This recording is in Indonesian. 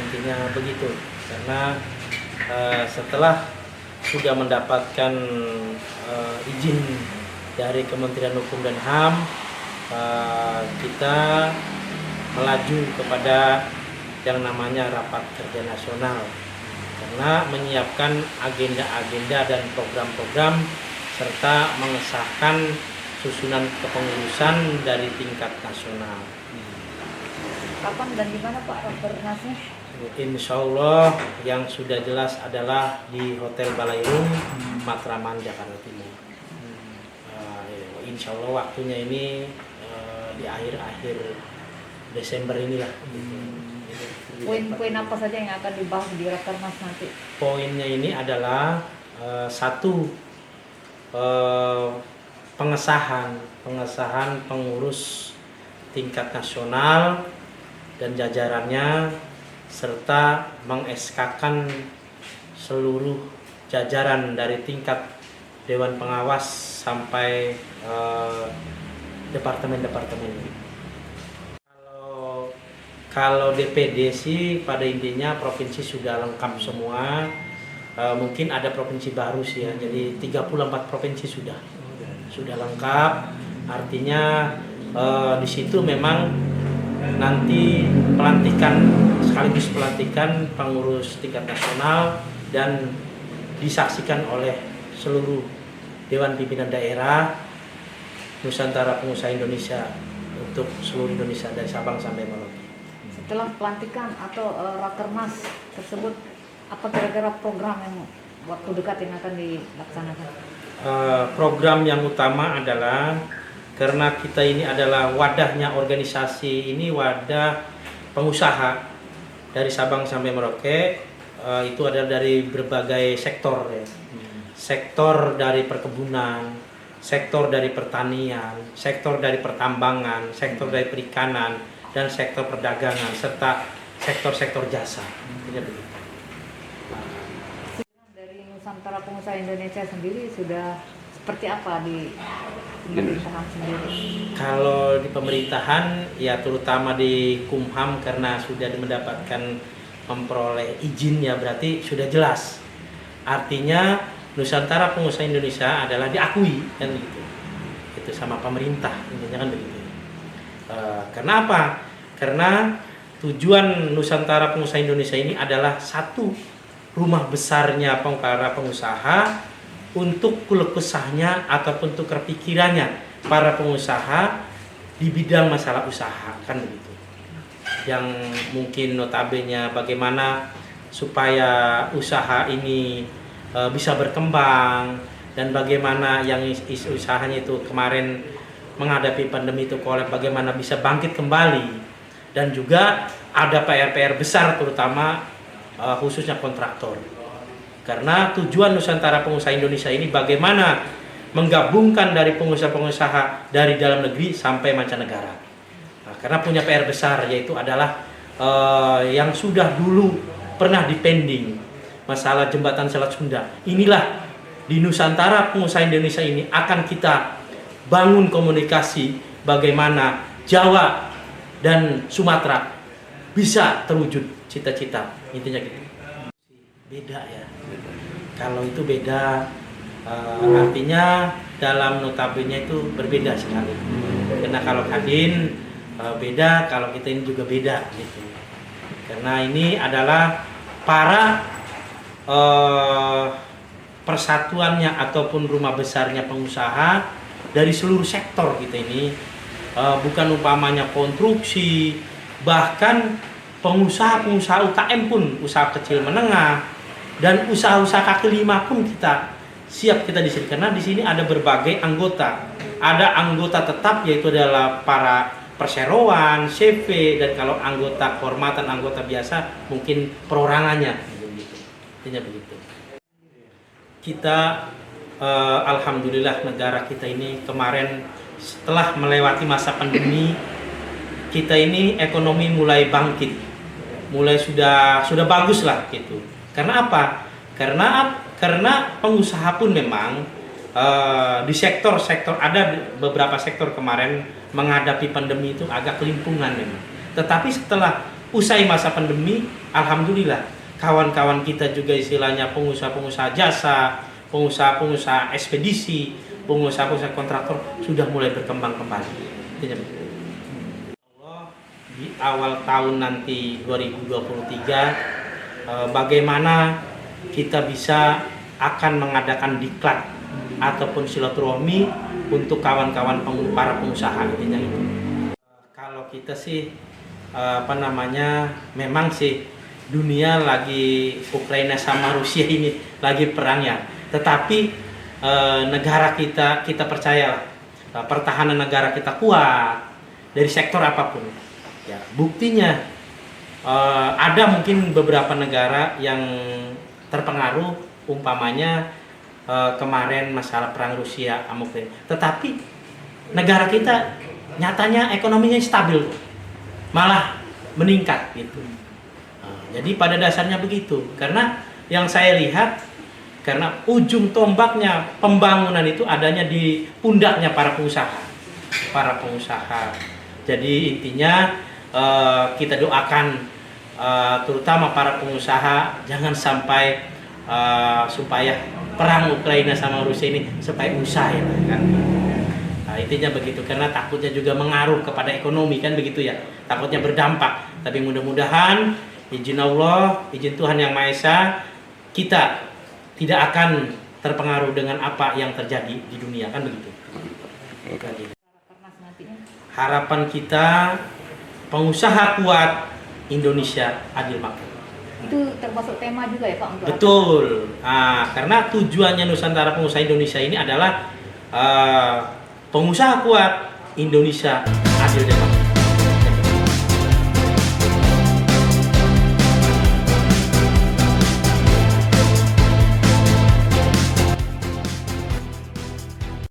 intinya begitu. Karena setelah sudah mendapatkan izin dari Kementerian Hukum dan HAM, kita melaju kepada yang namanya rapat kerja nasional karena menyiapkan agenda-agenda dan program-program serta mengesahkan susunan kepengurusan dari tingkat nasional. Kapan dan di mana Pak Rakernasnya? Insya Allah yang sudah jelas adalah di Hotel Balairung, Matraman, Jakarta Timur. Insya Allah waktunya ini di akhir-akhir Desember inilah. Poin-poin apa saja yang akan dibahas di Rakernas nanti? Poinnya ini adalah satu, pengesahan pengurus tingkat nasional dan jajarannya serta meng-SK-kan seluruh jajaran dari tingkat Dewan Pengawas sampai departemen-departemen. Kalau DPD sih pada intinya provinsi sudah lengkap semua. Mungkin ada provinsi baru sih ya. Jadi 34 provinsi sudah lengkap. Artinya di situ memang nanti sekaligus pelantikan pengurus tingkat nasional dan disaksikan oleh seluruh Dewan Pimpinan Daerah Nusantara Pengusaha Indonesia untuk seluruh Indonesia dari Sabang sampai Merauke. Setelah pelantikan atau Rakernas tersebut, apa kira-kira program yang waktu dekat yang akan dilaksanakan? Program yang utama adalah karena kita ini adalah wadahnya organisasi ini, wadah pengusaha dari Sabang sampai Merauke, itu adalah dari berbagai sektor ya. Sektor dari perkebunan, sektor dari pertanian, sektor dari pertambangan, sektor dari perikanan, dan sektor perdagangan serta sektor-sektor jasa. Dari Nusantara Pengusaha Indonesia sendiri sudah seperti apa di pemerintahan sendiri? Kalau di pemerintahan ya terutama di Kumham karena sudah mendapatkan memperoleh izin ya berarti sudah jelas. Artinya Nusantara Pengusaha Indonesia adalah diakui kan gitu. Itu sama pemerintah intinya kan begitu. Karena apa? Karena tujuan Nusantara Pengusaha Indonesia ini adalah satu, rumah besarnya para pengusaha untuk keluh kesahnya ataupun tukar pikirannya para pengusaha di bidang masalah usaha kan begitu. Yang mungkin notabene bagaimana supaya usaha ini bisa berkembang dan bagaimana yang usahanya itu kemarin menghadapi pandemi itu bagaimana bisa bangkit kembali, dan juga ada PR-PR besar terutama khususnya kontraktor. Karena tujuan Nusantara Pengusaha Indonesia ini bagaimana menggabungkan dari pengusaha-pengusaha dari dalam negeri sampai mancanegara. Nah, karena punya PR besar yaitu adalah yang sudah dulu pernah dipending masalah jembatan Selat Sunda. Inilah di Nusantara Pengusaha Indonesia ini akan kita bangun komunikasi bagaimana Jawa dan Sumatera bisa terwujud cita-cita, intinya gitu. Beda ya. Kalau itu beda, artinya dalam notabene itu berbeda sekali. Karena kalau Kadin beda, kalau kita ini juga beda gitu. Karena ini adalah para persatuannya ataupun rumah besarnya pengusaha dari seluruh sektor kita ini, bukan umpamanya konstruksi, bahkan pengusaha-pengusaha UKM pun, usaha kecil menengah dan usaha-usaha kaki lima pun kita siap kita di sini karena di sini ada berbagai anggota. Ada anggota tetap yaitu adalah para perseroan, CV, dan kalau anggota kehormatan, anggota biasa mungkin perorangannya begitu. Intinya begitu. Kita alhamdulillah negara kita ini kemarin setelah melewati masa pandemi, kita ini ekonomi mulai bangkit, mulai sudah bagus lah gitu. Karena apa? Karena pengusaha pun memang di sektor-sektor, ada beberapa sektor kemarin menghadapi pandemi itu agak kelimpungan memang. Tetapi setelah usai masa pandemi, alhamdulillah kawan-kawan kita juga istilahnya pengusaha-pengusaha jasa, pengusaha-pengusaha ekspedisi, pengusaha-pengusaha kontraktor sudah mulai berkembang kembali. Allah, di awal tahun nanti 2023 bagaimana kita bisa akan mengadakan diklat ataupun silaturahmi untuk kawan-kawan para pengusaha, intinya itu. Kalau kita sih memang sih dunia lagi Ukraina sama Rusia ini lagi perang ya, tetapi negara kita percayalah pertahanan negara kita kuat dari sektor apapun ya. Buktinya ada mungkin beberapa negara yang terpengaruh, umpamanya kemarin masalah perang Rusia sama Ukraina, tetapi negara kita nyatanya ekonominya stabil, malah meningkat gitu. Jadi pada dasarnya begitu, karena yang saya lihat, karena ujung tombaknya pembangunan itu adanya di pundaknya para pengusaha. Jadi intinya kita doakan terutama para pengusaha jangan sampai supaya perang Ukraina sama Rusia ini supaya usai kan. Intinya begitu, karena takutnya juga mengaruh kepada ekonomi kan begitu ya, takutnya berdampak. Tapi mudah-mudahan izin Allah, izin Tuhan Yang Maha Esa, kita tidak akan terpengaruh dengan apa yang terjadi di dunia kan begitu. Harapan kita pengusaha kuat, Indonesia adil makmur. Itu termasuk tema juga ya Pak untuk betul. Karena tujuannya Nusantara Pengusaha Indonesia ini adalah pengusaha kuat, Indonesia adil dan makmur.